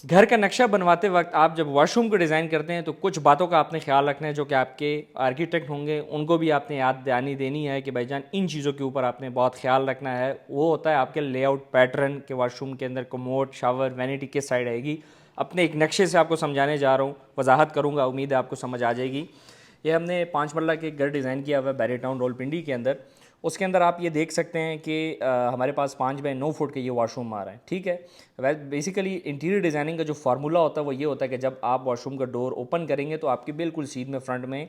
घर का नक्शा बनवाते वक्त आप जब वॉशरूम को डिज़ाइन करते हैं तो कुछ बातों का आपने ख्याल रखना है जो कि आपके आर्किटेक्ट होंगे उनको भी आपने याद दहानी देनी है कि भाईजान इन चीज़ों के ऊपर आपने बहुत ख्याल रखना है। वो होता है आपके लेआउट पैटर्न के वॉशरूम के अंदर कमोड शावर वैनिटी किस साइड आएगी। अपने एक नक्शे से आपको समझाने जा रहा हूँ, वजाहत करूँगा, उम्मीद है आपको समझ आ जाएगी। ये हमने 5 मरला के घर डिज़ाइन किया हुआ है बैरी टाउन रोलपिंडी के अंदर। उसके अंदर आप ये देख सकते हैं कि हमारे पास 5 बाय 9 फुट का ये वॉशरूम आ रहा है, ठीक है। वेल बेसिकली इंटीरियर डिज़ाइनिंग का जो फार्मूला होता है वो ये होता है कि जब आप वॉशरूम का डोर ओपन करेंगे तो आपके बिल्कुल सीध में फ्रंट में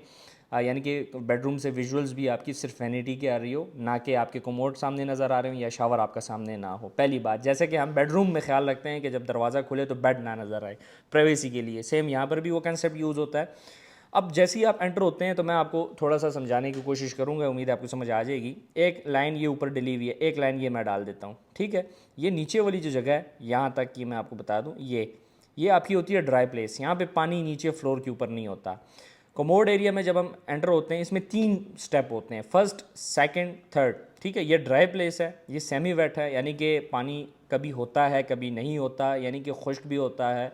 यानी कि बेडरूम से विजुअल्स भी आपकी सिर्फ वैनिटी की आ रही हो, ना कि आपके कमोड सामने नज़र आ रहे हो या शावर आपका सामने ना हो। पहली बात, जैसे कि हम बेडरूम में ख्याल रखते हैं कि जब दरवाज़ा खुले तो बेड ना नज़र आए प्राइवेसी के लिए, सेम यहाँ पर भी वो कंसेप्ट यूज़ होता है। अब जैसे ही आप एंटर होते हैं तो मैं आपको थोड़ा सा समझाने की कोशिश करूंगा, उम्मीद है आपको समझ आ जाएगी। एक लाइन ये ऊपर डली हुई है, एक लाइन ये मैं डाल देता हूँ, ठीक है। ये नीचे वाली जो जगह है यहाँ तक कि मैं आपको बता दूँ, ये आपकी होती है ड्राई प्लेस। यहाँ पे पानी नीचे फ्लोर के ऊपर नहीं होता। कमोड एरिया में जब हम एंटर होते हैं इसमें 3 स्टेप होते हैं, फर्स्ट सेकंड थर्ड, ठीक है। ये ड्राई प्लेस है, ये सेमी वेट है, यानी कि पानी कभी होता है कभी नहीं होता, यानी कि खुश्क भी होता है,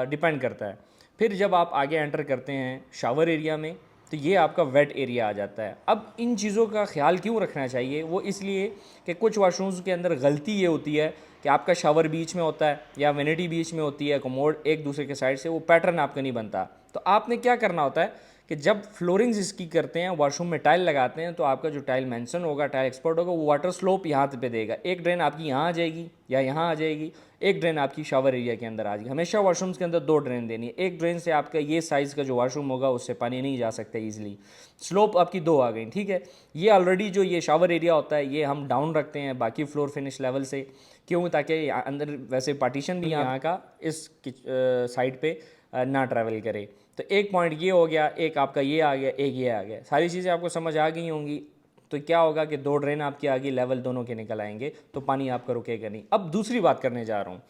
डिपेंड करता है। फिर जब आप आगे एंटर करते हैं शावर एरिया में तो ये आपका वेट एरिया आ जाता है। अब इन चीज़ों का ख्याल क्यों रखना चाहिए, वो इसलिए कि कुछ वॉशरूम्स के अंदर गलती ये होती है कि आपका शावर बीच में होता है या वेनिटी बीच में होती है, कमोड एक दूसरे के साइड से, वो पैटर्न आपका नहीं बनता। तो आपने क्या करना होता है कि जब फ्लोरिंग्स इसकी करते हैं, वॉशरूम में टाइल लगाते हैं, तो आपका जो टाइल मेंशन होगा, टाइल एक्सपर्ट होगा, वो वाटर स्लोप यहाँ पे देगा। एक ड्रेन आपकी यहाँ आ जाएगी या यहाँ आ जाएगी, एक ड्रेन आपकी शावर एरिया के अंदर आ जाएगी। हमेशा वॉशरूम्स के अंदर 2 ड्रेन देनी है। एक ड्रेन से आपका ये साइज़ का जो वॉशरूम होगा उससे पानी नहीं जा सकता ईजिली। स्लोप आपकी 2 आ गई, ठीक है। ये ऑलरेडी जो ये शावर एरिया होता है ये हम डाउन रखते हैं बाकी फ्लोर फिनिश लेवल से, क्यों, ताकि अंदर वैसे पार्टीशन भी यहाँ का इस साइड पे ना ट्रैवल करे। तो एक पॉइंट ये हो गया, एक आपका ये आ गया, एक ये आ गया। सारी चीज़ें आपको समझ आ गई होंगी। तो क्या होगा कि 2 ड्रेन आपकी आगे लेवल दोनों के निकल आएंगे, तो पानी आपका रुकेगा नहीं। अब दूसरी बात करने जा रहा हूँ।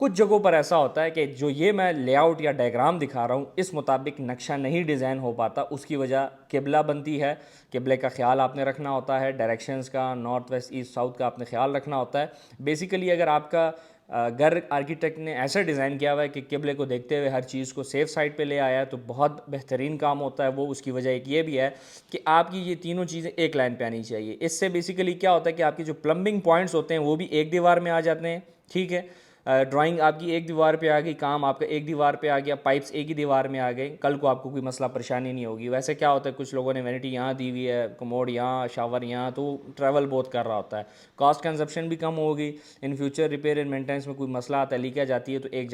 कुछ जगहों पर ऐसा होता है कि जो ये मैं लेआउट या डायग्राम दिखा रहा हूँ इस मुताबिक नक्शा नहीं डिज़ाइन हो पाता। उसकी वजह किबला बनती है, किबले का ख्याल आपने रखना होता है, डायरेक्शंस का, नॉर्थ वेस्ट ईस्ट साउथ का आपने ख्याल रखना होता है। बेसिकली अगर आपका घर आर्किटेक्ट ने ऐसा डिज़ाइन किया हुआ है कि किबले को देखते हुए हर चीज़ को सेफ़ साइड पे ले आया है तो बहुत बेहतरीन काम होता है वो। उसकी वजह एक ये भी है कि आपकी ये तीनों चीज़ें एक लाइन पे आनी चाहिए। इससे बेसिकली क्या होता है कि आपके जो प्लम्बिंग पॉइंट्स होते हैं वो भी एक दीवार में आ जाते हैं, ठीक है। ड्राइंग आपकी एक दीवार पे आ गई, काम आपका एक दीवार पे आ गया, पाइप्स एक ही दीवार में आ गए, कल को आपको कोई मसला परेशानी नहीं होगी। वैसे क्या होता है, कुछ लोगों ने वैनिटी यहाँ दी हुई है, कमोड यहाँ, शावर यहाँ, तो ट्रैवल बहुत कर रहा होता है, कॉस्ट कंजप्शन भी कम होगी। In future repair and maintenance में कोई मसला आता है, लीकेज आती है, तो एक